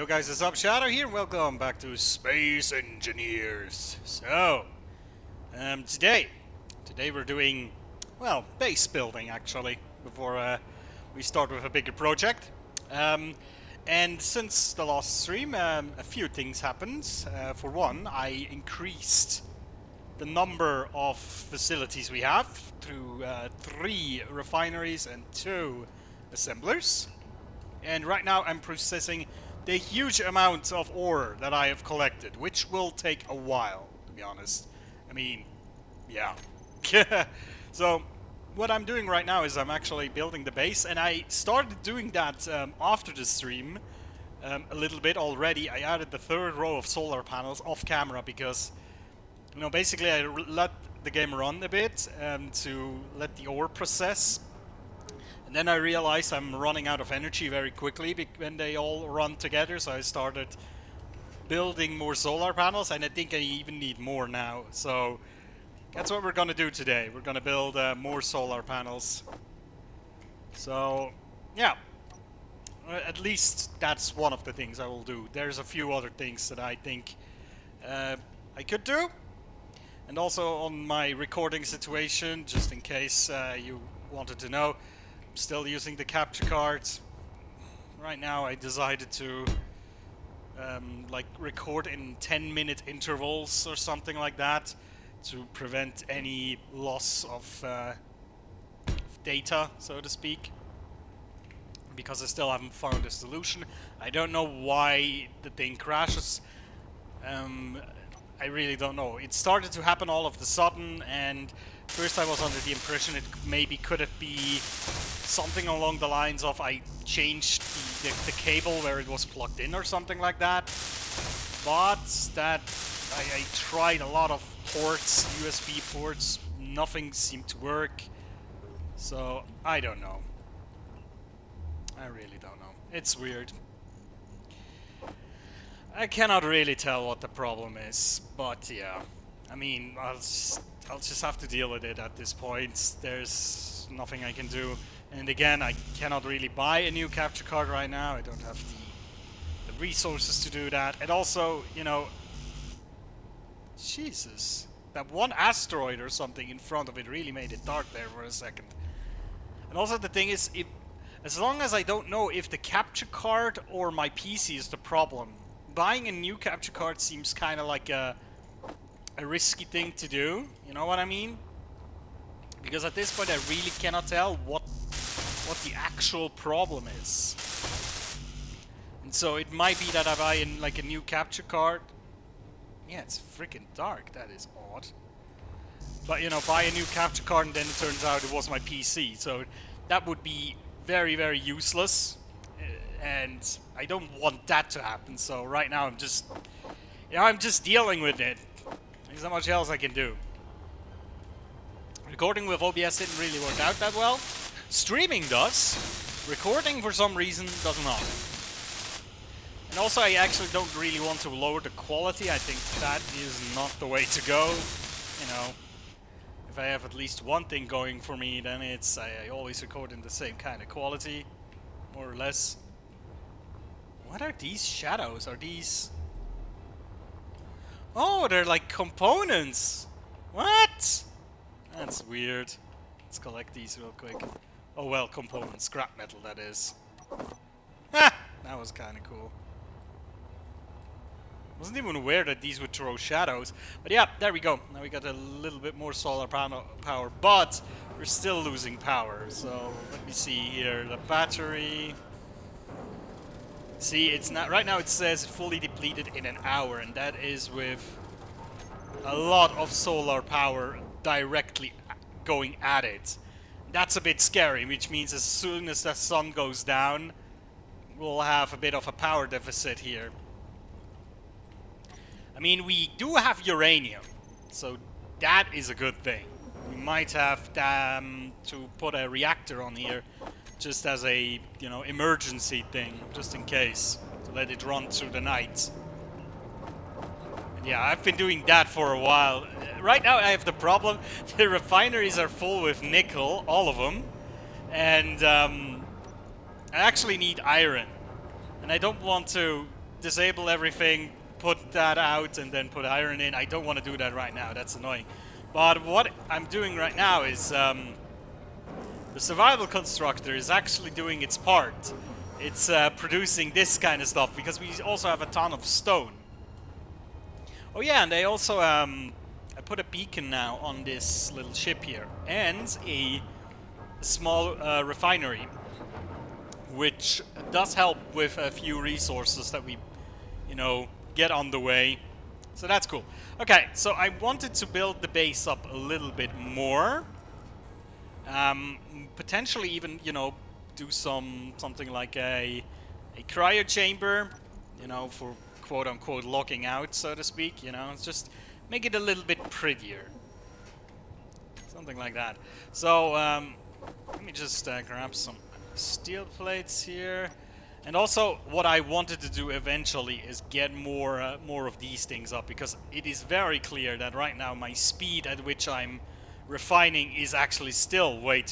Yo guys, what's up? Shadow here, and welcome back to Space Engineers. So, today we're doing, well, base building actually, before we start with a bigger project. And since the last stream, a few things happened. For one, I increased the number of facilities we have through 3 refineries and 2 assemblers. And right now I'm processing the huge amount of ore that I have collected, which will take a while, to be honest. I mean, yeah. So, what I'm doing right now is I'm actually building the base, and I started doing that after the stream a little bit already. I added the 3rd row of solar panels off camera because, you know, basically I let the game run a bit to let the ore process. And then I realized I'm running out of energy very quickly when they all run together, so I started building more solar panels, and I think I even need more now. So that's what we're gonna do today. We're gonna build more solar panels. So yeah, at least that's one of the things I will do. There's a few other things that I think I could do. And also on my recording situation, just in case you wanted to know, I'm still using the capture cards. Right now I decided to like record in 10-minute intervals or something like that to prevent any loss of data, so to speak, because I still haven't found a solution. I don't know why the thing crashes. I really don't know. It started to happen all of the sudden, and first I was under the impression it maybe could have been something along the lines of I changed the cable where it was plugged in or something like that. But that I tried a lot of ports, USB ports, nothing seemed to work. So I don't know. I really don't know. It's weird. I cannot really tell what the problem is, but yeah. I mean, I'll just have to deal with it at this point. There's nothing I can do. And again, I cannot really buy a new capture card right now. I don't have the resources to do that. And also, you know, Jesus, that one asteroid or something in front of it really made it dark there for a second. And also the thing is, as long as I don't know if the capture card or my PC is the problem, buying a new capture card seems kind of like a risky thing to do, you know what I mean? Because at this point I really cannot tell what the actual problem is. And so it might be that I buy like a new capture card. Yeah, it's freaking dark, that is odd. But you know, buy a new capture card and then it turns out it was my PC, so that would be very, very useless. And I don't want that to happen, so right now I'm just, you know, I'm just dealing with it. There's not much else I can do. Recording with OBS didn't really work out that well. Streaming does. Recording, for some reason, does not. And also, I actually don't really want to lower the quality. I think that is not the way to go. You know, if I have at least one thing going for me, then it's I always record in the same kind of quality, more or less. What are these shadows? Are these... Oh, they're like components! What? That's weird. Let's collect these real quick. Oh well, components. Scrap metal, that is. Ha! That was kinda cool. Wasn't even aware that these would throw shadows. But yeah, there we go. Now we got a little bit more solar panel power, but we're still losing power. So, let me see here. The battery... See, it's not right now. It says fully depleted in an hour, and that is with a lot of solar power directly going at it. That's a bit scary, which means as soon as the sun goes down, we'll have a bit of a power deficit here. I mean, we do have uranium, so that is a good thing. We might have to put a reactor on here, just as a, you know, emergency thing, just in case, to let it run through the night. And yeah, I've been doing that for a while. Right now I have the problem, the refineries are full with nickel, all of them, and I actually need iron. And I don't want to disable everything, put that out, and then put iron in. I don't want to do that right now. That's annoying. But what I'm doing right now is the survival constructor is actually doing its part. It's producing this kind of stuff because we also have a ton of stone. Oh yeah, and they also I put a beacon now on this little ship here and a small refinery, which does help with a few resources that we, you know, get on the way. So that's cool. Okay, so I wanted to build the base up a little bit more. Potentially even, you know, do something like a cryo chamber, you know, for quote-unquote locking out, so to speak, you know. It's just make it a little bit prettier. Something like that. So, let me just grab some steel plates here. And also, what I wanted to do eventually is get more of these things up, because it is very clear that right now my speed at which I'm refining is actually still way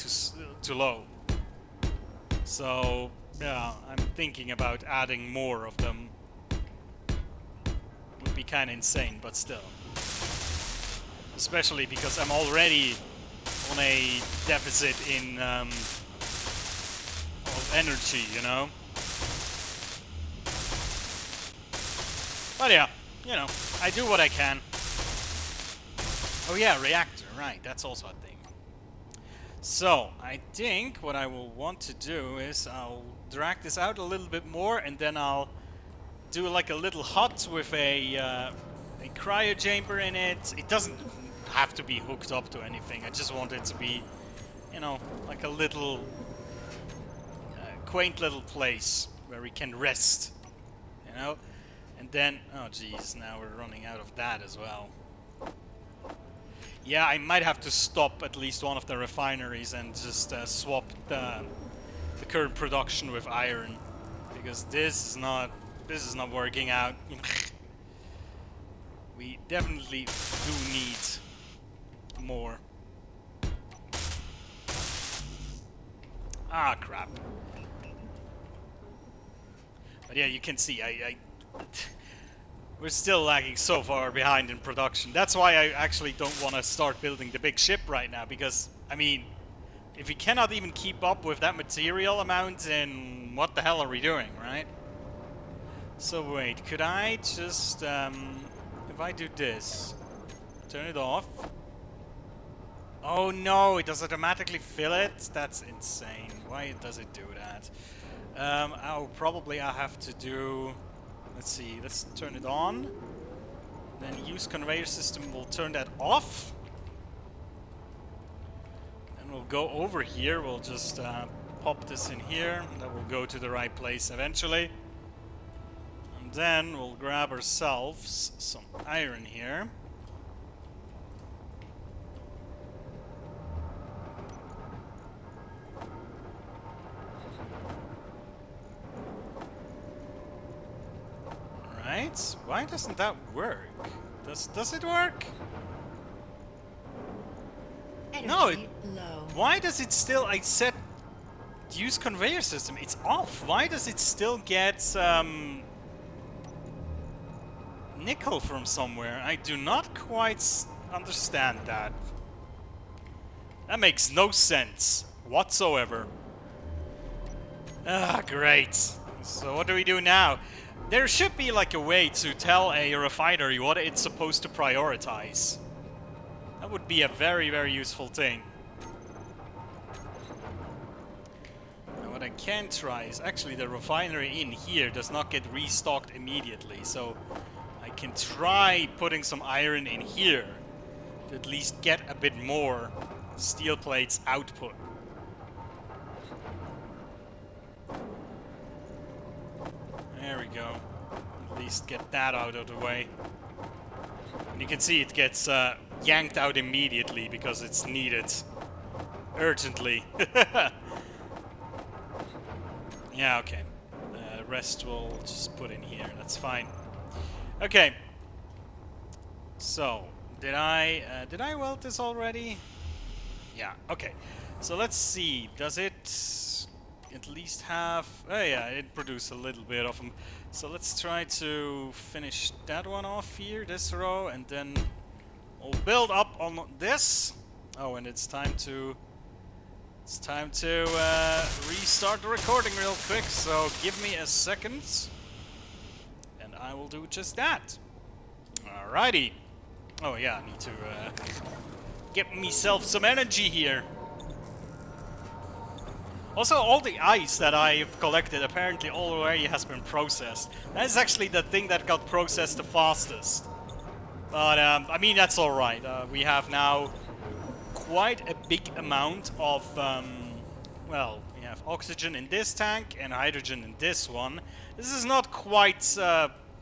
too low. So, yeah, I'm thinking about adding more of them. Would be kind of insane, but still. Especially because I'm already on a deficit in of energy, you know. But yeah, you know, I do what I can. Oh yeah, reactor, right, that's also a thing. So, I think what I will want to do is I'll drag this out a little bit more, and then I'll do like a little hut with a cryo chamber in it. It doesn't have to be hooked up to anything, I just want it to be, you know, like a little quaint little place where we can rest, you know. And then, oh geez, now we're running out of that as well. Yeah, I might have to stop at least one of the refineries and just swap the current production with iron, because this is not working out. We definitely do need more. Ah, crap. But yeah, you can see we're still lagging so far behind in production. That's why I actually don't want to start building the big ship right now, because, I mean, if we cannot even keep up with that material amount, then what the hell are we doing, right? So wait, could I just, if I do this, turn it off? Oh no, it does automatically fill it? That's insane. Why does it do that? I'll have to do... Let's see, let's turn it on. Then use conveyor system will turn that off. And we'll go over here, we'll just pop this in here. That will go to the right place eventually. And then we'll grab ourselves some iron here. Right? Why doesn't that work? Does it work? Energy No, low. why does it still... I said use conveyor system. It's off. Why does it still get nickel from somewhere? I do not quite understand that. That makes no sense whatsoever. Ah, great. So what do we do now? There should be like a way to tell a refinery what it's supposed to prioritize. That would be a very, very useful thing. Now what I can try is actually the refinery in here does not get restocked immediately, so I can try putting some iron in here to at least get a bit more steel plates output. There we go. At least get that out of the way. And you can see it gets yanked out immediately because it's needed urgently. Yeah, okay. Rest we'll just put in here. That's fine. Okay. So, did I weld this already? Yeah, okay. So let's see. Does it... at least have... Oh yeah, it produced a little bit of them. So let's try to finish that one off here, this row, and then we'll build up on this. Oh, and it's time to restart the recording real quick, so give me a second, and I will do just that. Alrighty. Oh yeah, I need to get myself some energy here. Also, all the ice that I've collected apparently already has been processed. That is actually the thing that got processed the fastest. But, I mean, that's alright. We have now quite a big amount of, well, we have oxygen in this tank and hydrogen in this one. This is not quite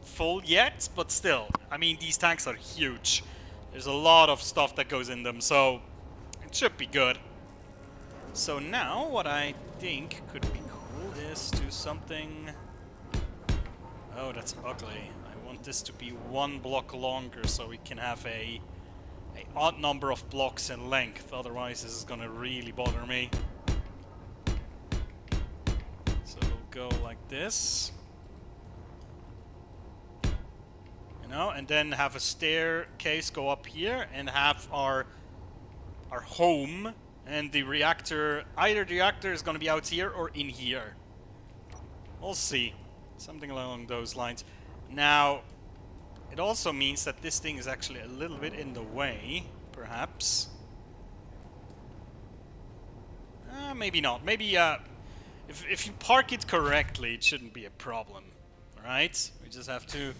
full yet, but still. I mean, these tanks are huge. There's a lot of stuff that goes in them, so it should be good. So now, what I think could be cool is do something... Oh, that's ugly. I want this to be 1 block longer so we can have a odd number of blocks in length. Otherwise, this is gonna really bother me. So we'll go like this. You know, and then have a staircase go up here and have our home. And the reactor, either the reactor is going to be out here or in here. We'll see. Something along those lines. Now, it also means that this thing is actually a little bit in the way, perhaps. Maybe not. Maybe, if you park it correctly, it shouldn't be a problem. Alright? We just have to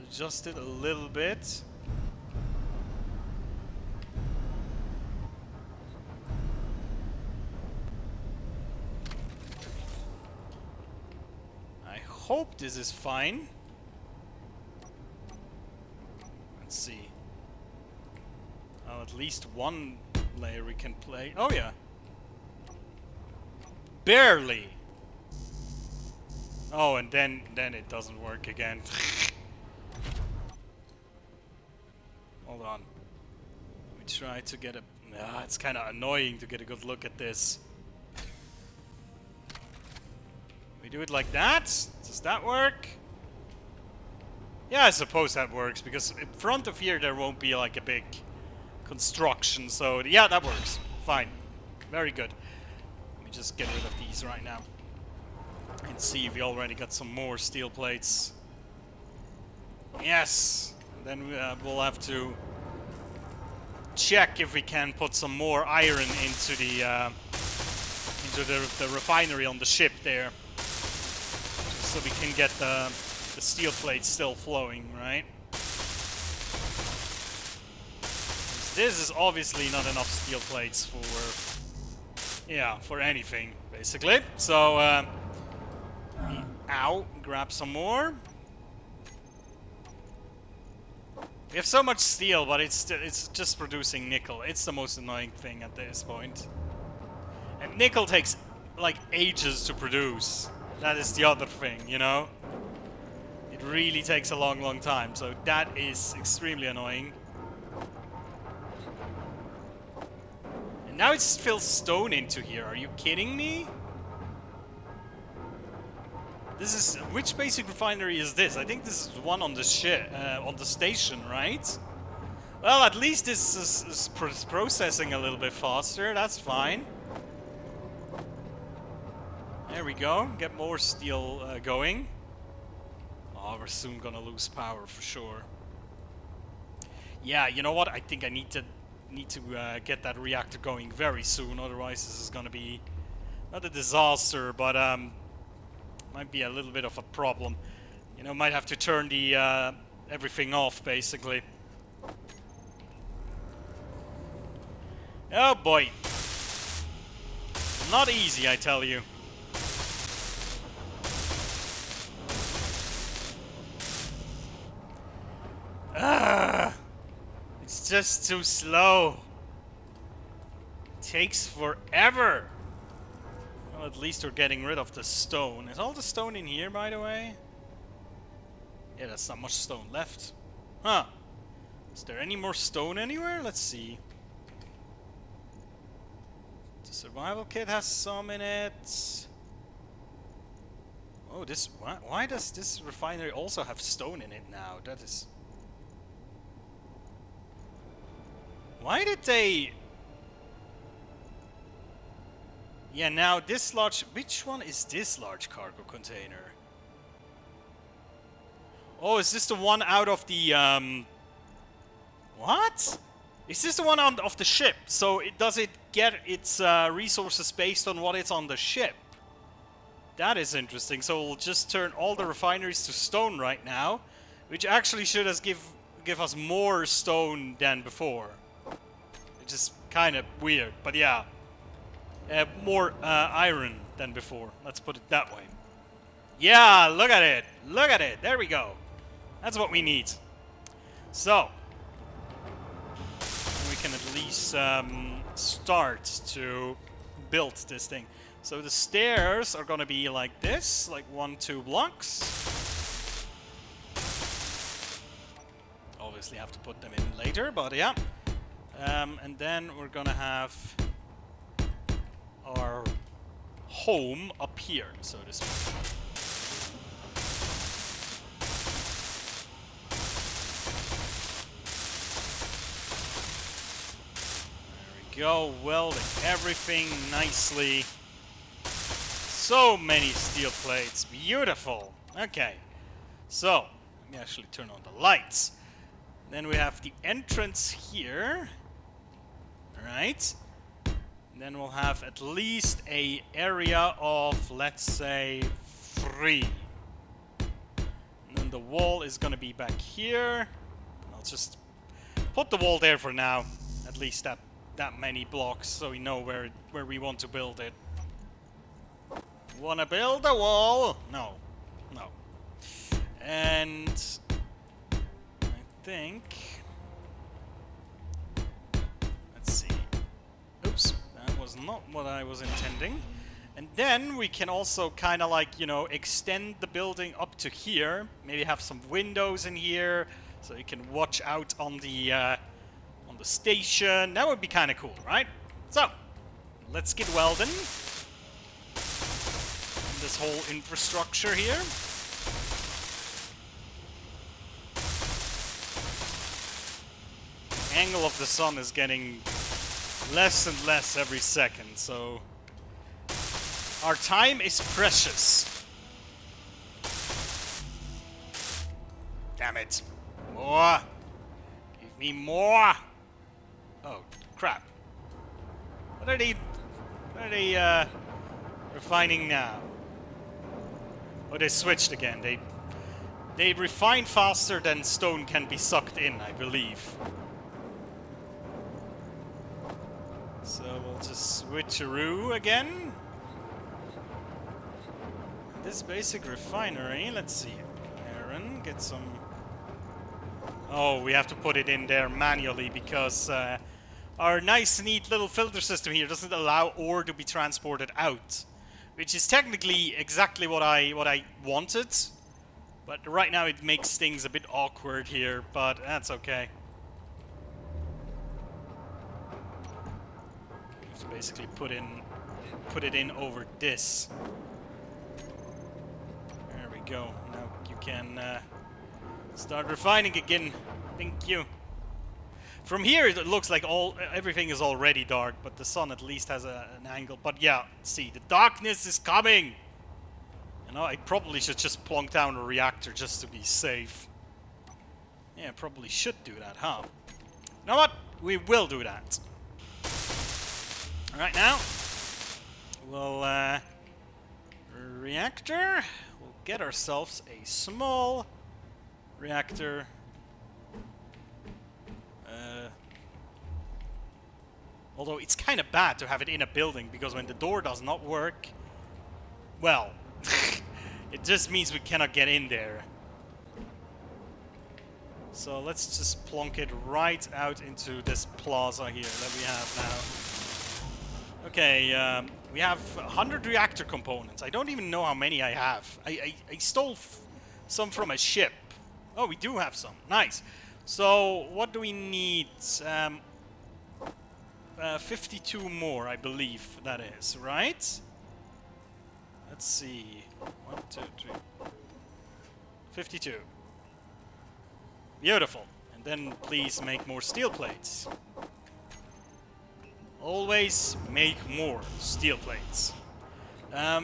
adjust it a little bit. Hope this is fine. Let's see. Oh, at least one layer we can play. Oh yeah. Barely. Oh, and then it doesn't work again. Hold on. Let me try to get a... it's kind of annoying to get a good look at this. We do it like that? Does that work? Yeah, I suppose that works, because in front of here there won't be like a big construction, so yeah, that works. Fine. Very good. Let me just get rid of these right now. And see if we already got some more steel plates. Yes! Then we'll have to check if we can put some more iron into the refinery on the ship there. So we can get the steel plates still flowing, right? This is obviously not enough steel plates for, yeah, for anything, basically. So, ow, grab some more. We have so much steel, but it's just producing nickel. It's the most annoying thing at this point. And nickel takes, like, ages to produce. That is the other thing, you know? It really takes a long, long time, so that is extremely annoying. And now it's fills stone into here. Are you kidding me? This is... Which basic refinery is this? I think this is one on the ship, on the station, right? Well, at least this is processing a little bit faster. That's fine. There we go. Get more steel going. Oh, we're soon gonna lose power for sure. Yeah, you know what? I think I need to get that reactor going very soon. Otherwise, this is gonna be not a disaster, but might be a little bit of a problem. You know, might have to turn the everything off basically. Oh boy, not easy, I tell you. It's just too slow. It takes forever. Well, at least we're getting rid of the stone. Is all the stone in here, by the way? Yeah, that's not much stone left. Huh. Is there any more stone anywhere? Let's see. The survival kit has some in it. Oh, this... Why does this refinery also have stone in it now? That is... Why did they... Yeah, now this large... Which one is this large cargo container? Oh, is this the one out of the... What? Is this the one of the ship? So does it get its resources based on what is on the ship? That is interesting. So we'll just turn all the refineries to stone right now, which actually should give us more stone than before. Which is kind of weird, but yeah. More iron than before. Let's put it that way. Yeah, look at it. Look at it. There we go. That's what we need. So, we can at least start to build this thing. So the stairs are gonna be like this, like 1-2 blocks. Obviously have to put them in later, but yeah. And then we're gonna have our home up here, so to speak. Go, welding everything nicely. So many steel plates, beautiful. Okay, so let me actually turn on the lights. Then we have the entrance here. Alright. Then we'll have at least a area of, let's say, 3. And then the wall is gonna be back here. I'll just put the wall there for now. At least that many blocks, so we know where we want to build it. Wanna build a wall? No. No. And I think... Let's see. Oops, that was not what I was intending. And then we can also kind of like, you know, extend the building up to here. Maybe have some windows in here, so you can watch out on the station. That would be kind of cool, right? So, let's get welding this whole infrastructure here. The angle of the sun is getting less and less every second, so our time is precious. Damn it. More. Give me more. Oh, crap. What are they refining now? Oh, they switched again. They refine faster than stone can be sucked in, I believe. So we'll just switcheroo again. This basic refinery, let's see. Aaron, get some... Oh, we have to put it in there manually because our nice, neat little filter system here doesn't allow ore to be transported out, which is technically exactly what I wanted. But right now it makes things a bit awkward here, but that's okay. We have to basically put it in over this. There we go. Now you can start refining again. Thank you. From here it looks like everything is already dark, but the sun at least has an angle. But yeah, see, the darkness is coming! You know, I probably should just plonk down a reactor just to be safe. Yeah, probably should do that, huh? You know what? We will do that. Alright, now we'll reactor. We'll get ourselves a small reactor. Although it's kind of bad to have it in a building, because when the door does not work, well, it just means we cannot get in there. So let's just plonk it right out into this plaza here that we have now. Okay, we have 100 reactor components. I don't even know how many I have. I stole some from a ship. Oh, we do have some. Nice. So what do we need? 52 more, I believe that is, right? Let's see. 1, 2, 3. 52. Beautiful. And then please make more steel plates. Always make more steel plates.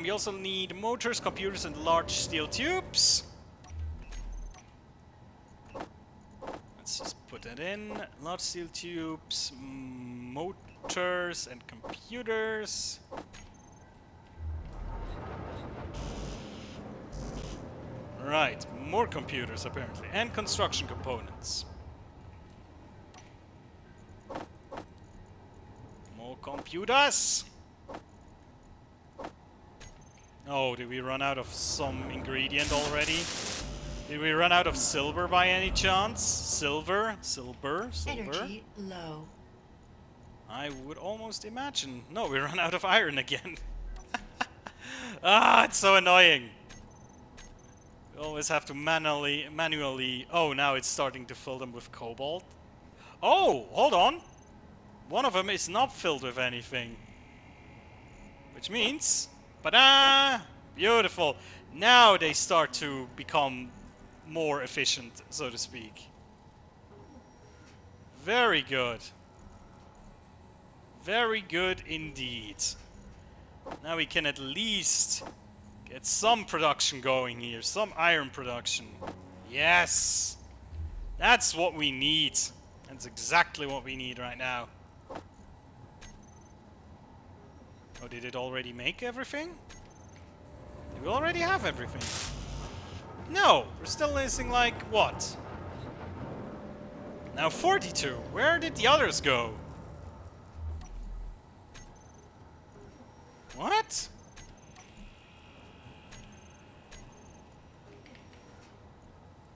We also need motors, computers, and large steel tubes. Let's just put that in. Large steel tubes, motors, and computers. Right, more computers apparently, and construction components. More computers! Oh, did we run out of some ingredient already? Did we run out of silver by any chance? Silver? Energy low. I would almost imagine. No, we ran out of iron again. Ah, it's so annoying. We always have to manually... Oh, now it's starting to fill them with cobalt. Oh, hold on. One of them is not filled with anything. Which means... Ba-da! Beautiful. Now they start to become more efficient, so to speak. Very good. Very good indeed. Now we can at least get some production going here. Some iron production. Yes! That's what we need. That's exactly what we need right now. Oh, did it already make everything? Did we already have everything? No! We're still missing like, what? Now 42. Where did the others go? What?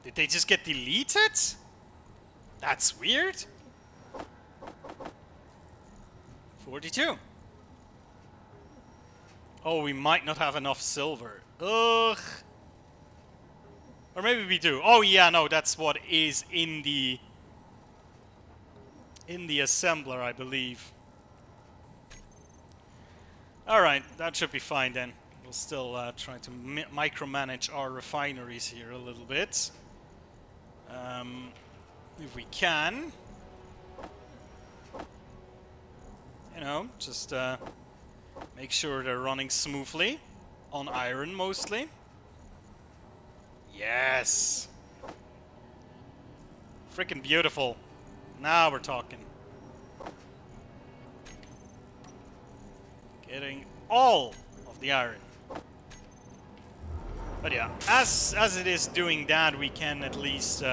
Did they just get deleted? That's weird. 42. Oh, we might not have enough silver. Ugh. Or maybe we do. Oh yeah, no, that's what is in the assembler, I believe. Alright, that should be fine then. We'll still try to micromanage our refineries here a little bit. If we can. You know, just make sure they're running smoothly. On iron, mostly. Yes! Freaking beautiful. Now we're talking. Getting all of the iron. But yeah, as it is doing that, we can at least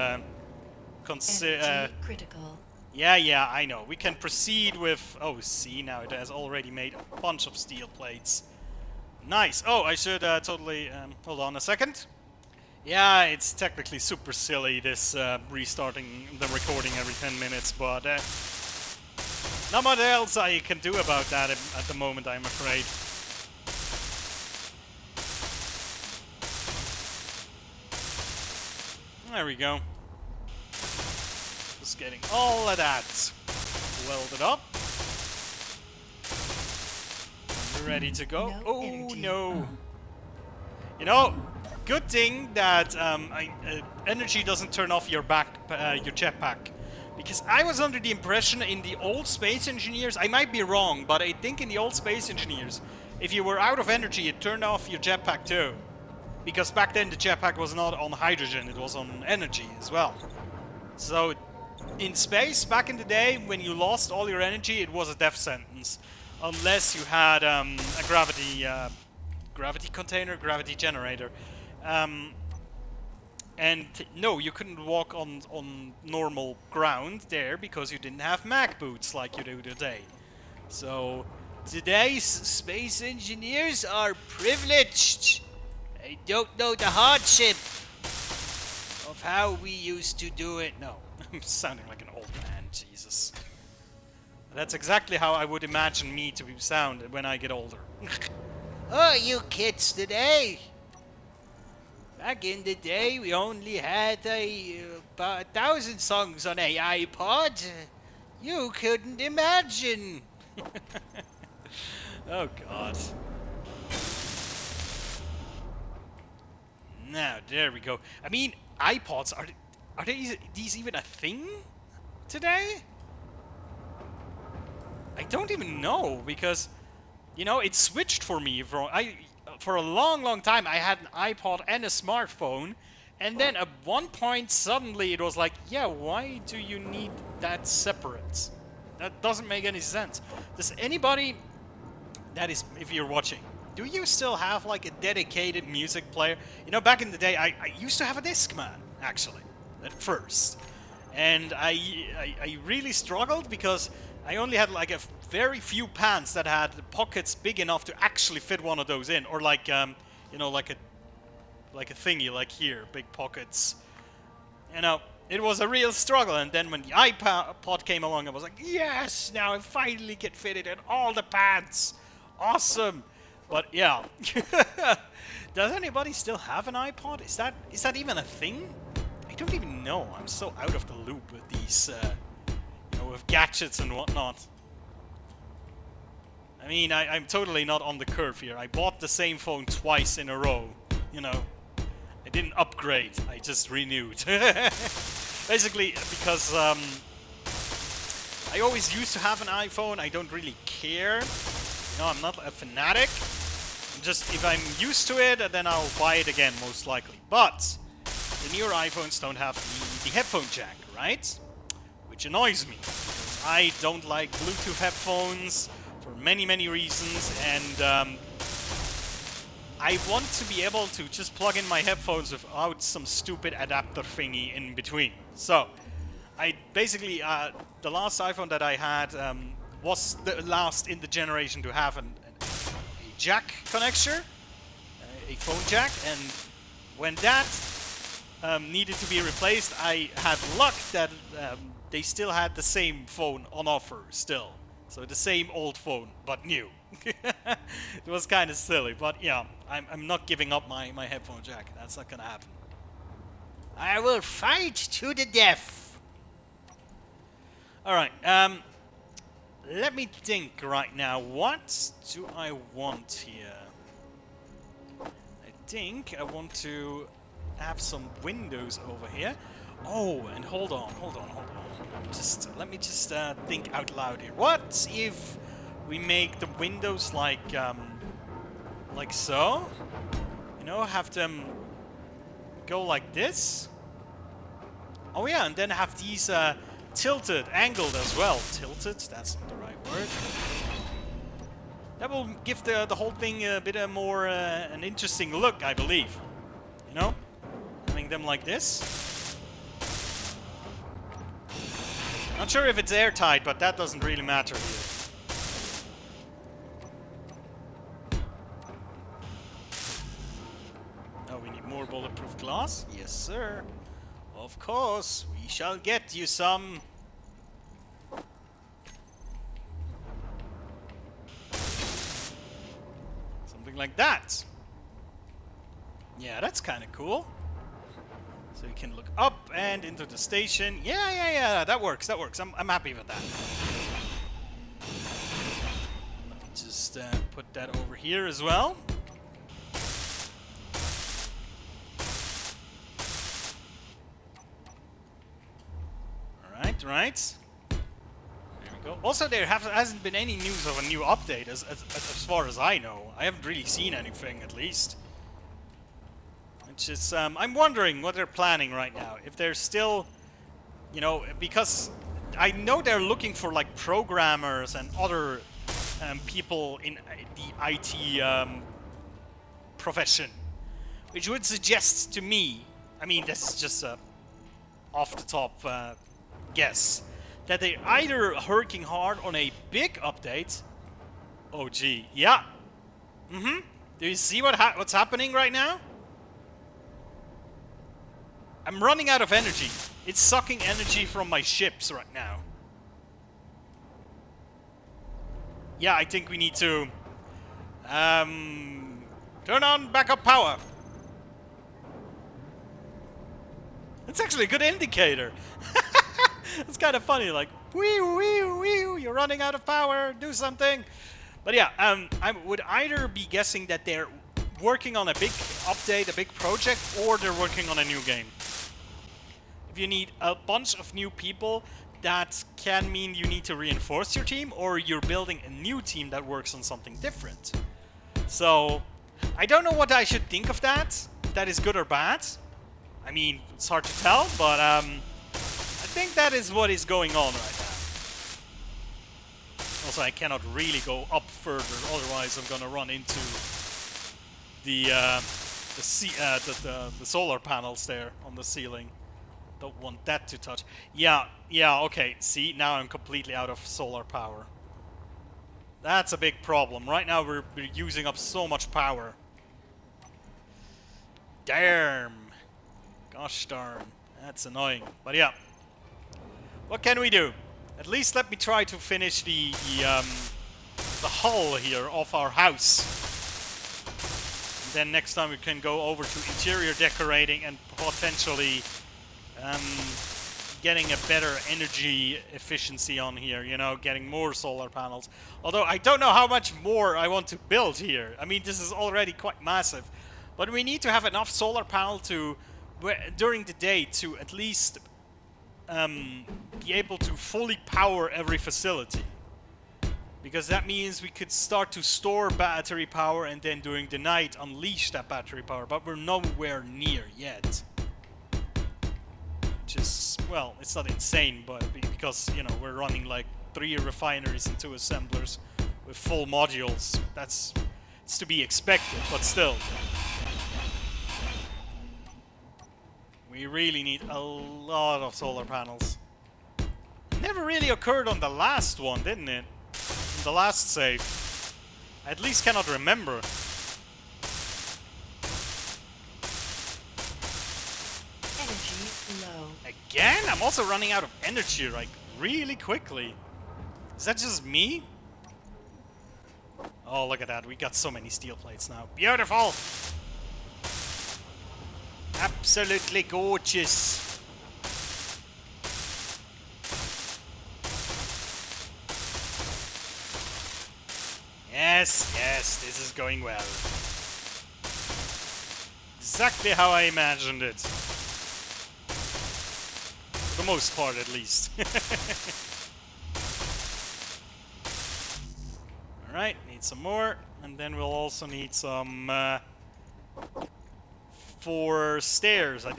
consider... critical. Yeah, I know. We can proceed with... Oh, see, now it has already made a bunch of steel plates. Nice. Oh, I should totally... hold on a second. Yeah, it's technically super silly, this restarting the recording every 10 minutes, but... not much else I can do about that at the moment, I'm afraid. There we go. Just getting all of that welded up. We're ready to go. No Oh energy. no! You know, good thing that energy doesn't turn off your jetpack. Because I was under the impression in the old Space Engineers, I might be wrong, but I think in the old Space Engineers, if you were out of energy, it turned off your jetpack too. Because back then the jetpack was not on hydrogen, it was on energy as well. So, in space, back in the day, when you lost all your energy, it was a death sentence. Unless you had a gravity container, gravity generator. And no, you couldn't walk on normal ground there because you didn't have mag boots like you do today. So, today's space engineers are privileged. They don't know the hardship of how we used to do it. No, I'm sounding like an old man, Jesus. That's exactly how I would imagine me to sound when I get older. Oh, you kids today! Back in the day, we only had about 1,000 songs on a iPod. You couldn't imagine Oh god. Now, there we go. I mean, iPods, are these even a thing today? I don't even know, because, you know, it switched for me. For a long time, I had an iPod and a smartphone, and then at one point, suddenly, it was like, yeah, why do you need that separate? That doesn't make any sense. Does anybody, that is, if you're watching, do you still have like a dedicated music player? You know, back in the day, I used to have a Discman, actually, at first. And I really struggled because I only had like a very few pants that had pockets big enough to actually fit one of those in. Or like, you know, like a thingy like here, big pockets. You know, it was a real struggle. And then when the iPod came along, I was like, yes, now I finally get fitted in all the pants. Awesome. But yeah, does anybody still have an iPod? Is that even a thing? I don't even know. I'm so out of the loop with these, you know, with gadgets and whatnot. I mean, I'm totally not on the curve here. I bought the same phone twice in a row. You know, I didn't upgrade. I just renewed. Basically, because I always used to have an iPhone. I don't really care. No, I'm not a fanatic. Just if I'm used to it, then I'll buy it again, most likely. But the newer iPhones don't have the headphone jack, right? Which annoys me. I don't like Bluetooth headphones for many reasons, and I want to be able to just plug in my headphones without some stupid adapter thingy in between. So, I basically, the last iPhone that I had was the last in the generation to have a jack connection, a phone jack, and when that needed to be replaced, I had luck that they still had the same phone on offer still. So the same old phone, but new. It was kind of silly, but yeah, I'm not giving up my headphone jack. That's not gonna happen. I will fight to the death. Alright, let me think right now. What do I want here? I think I want to have some windows over here. Oh, and hold on. Let me just think out loud here. What if we make the windows like so? You know, have them go like this. Oh yeah, and then have these tilted, angled as well. Tilted, that's not the right word. That will give the whole thing a bit more an interesting look, I believe. You know? Having them like this. Not sure if it's airtight, but that doesn't really matter here. Oh, we need more bulletproof glass? Yes, sir. Of course, we shall get you some. Something like that. Yeah, that's kind of cool. So you can look up and into the station. Yeah, that works. I'm happy with that. Let me just put that over here as well. Right. There we go. Also, there hasn't been any news of a new update, as far as I know. I haven't really seen anything, at least. Which is, I'm wondering what they're planning right now. If they're still, you know, because I know they're looking for, like, programmers and other people in the IT profession. Which would suggest to me, I mean, this is just a off-the-top guess, that they're either working hard on a big update. Oh, gee. Yeah. Do you see what's happening right now? I'm running out of energy. It's sucking energy from my ships right now. Yeah, I think we need to turn on backup power. That's actually a good indicator. It's kind of funny, like, You're running out of power. Do something. But yeah, I would either be guessing that they're working on a big update, a big project, or they're working on a new game. If you need a bunch of new people, that can mean you need to reinforce your team, or you're building a new team that works on something different. So, I don't know what I should think of that. If that is good or bad. I mean, it's hard to tell, but I think that is what is going on right now. Also, I cannot really go up further, otherwise I'm gonna run into the solar panels there on the ceiling. Don't want that to touch. Yeah, okay. See, now I'm completely out of solar power. That's a big problem. Right now we're using up so much power. Damn. Gosh darn. That's annoying. But yeah. What can we do? At least let me try to finish the hull here of our house. And then next time we can go over to interior decorating and potentially getting a better energy efficiency on here, you know, getting more solar panels. Although I don't know how much more I want to build here. I mean, this is already quite massive. But we need to have enough solar panel to, during the day, to at least be able to fully power every facility. Because that means we could start to store battery power and then during the night unleash that battery power. But we're nowhere near yet. Just, well, it's not insane, but because, you know, we're running like 3 refineries and 2 assemblers with full modules. It's to be expected, but still. We really need a lot of solar panels. Never really occurred on the last one, didn't it? On the last save. I at least cannot remember. Low. Again? I'm also running out of energy, like, really quickly. Is that just me? Oh, look at that. We got so many steel plates now. Beautiful! Absolutely gorgeous. Yes, this is going well. Exactly how I imagined it. For the most part, at least. Alright, need some more. And then we'll also need some for stairs. I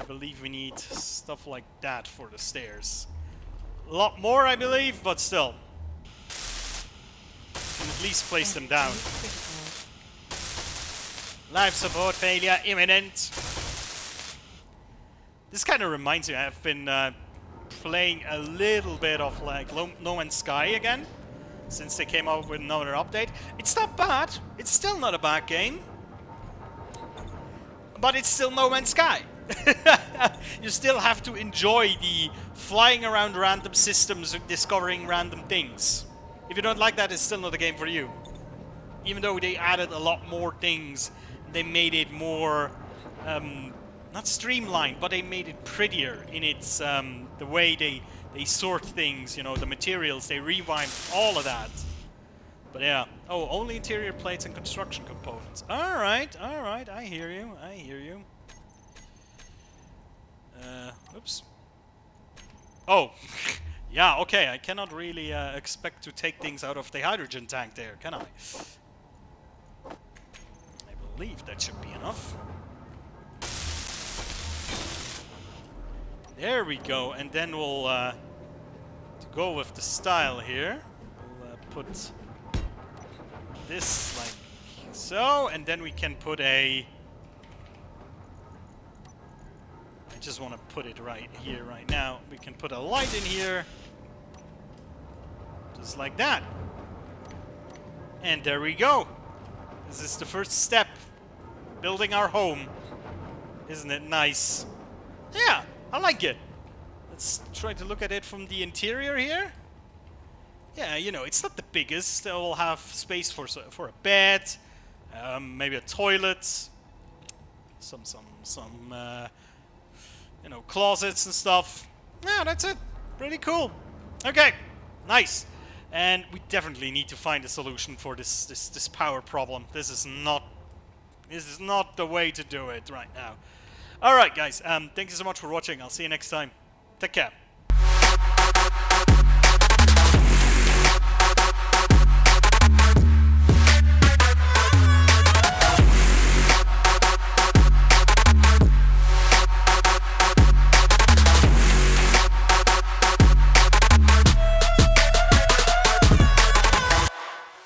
believe we need stuff like that for the stairs. A lot more, I believe, but still. Can at least place them down. Life support failure imminent. This kind of reminds me, I've been playing a little bit of like No Man's Sky again, since they came out with another update. It's not bad. It's still not a bad game. But it's still No Man's Sky. You still have to enjoy the flying around random systems and discovering random things. If you don't like that, it's still not a game for you. Even though they added a lot more things, they made it more, not streamlined, but they made it prettier in its, the way they sort things, you know, the materials, they rewind all of that. But yeah. Oh, only interior plates and construction components. Alright, I hear you. Oops. Oh, yeah, okay, I cannot really expect to take things out of the hydrogen tank there, can I? I believe that should be enough. There we go, and then we'll, to go with the style here, we'll put this like so, and then we can put a... I just want to put it right here, right now. We can put a light in here, just like that. And there we go. This is the first step, building our home. Isn't it nice? Yeah, I like it. Let's try to look at it from the interior here. Yeah, you know, it's not the biggest. We'll have space for a bed, maybe a toilet, some you know, closets and stuff. Yeah, that's it. Pretty cool. Okay, nice. And we definitely need to find a solution for this power problem. This is not the way to do it right now. All right, guys. Thank you so much for watching. I'll see you next time. Take care.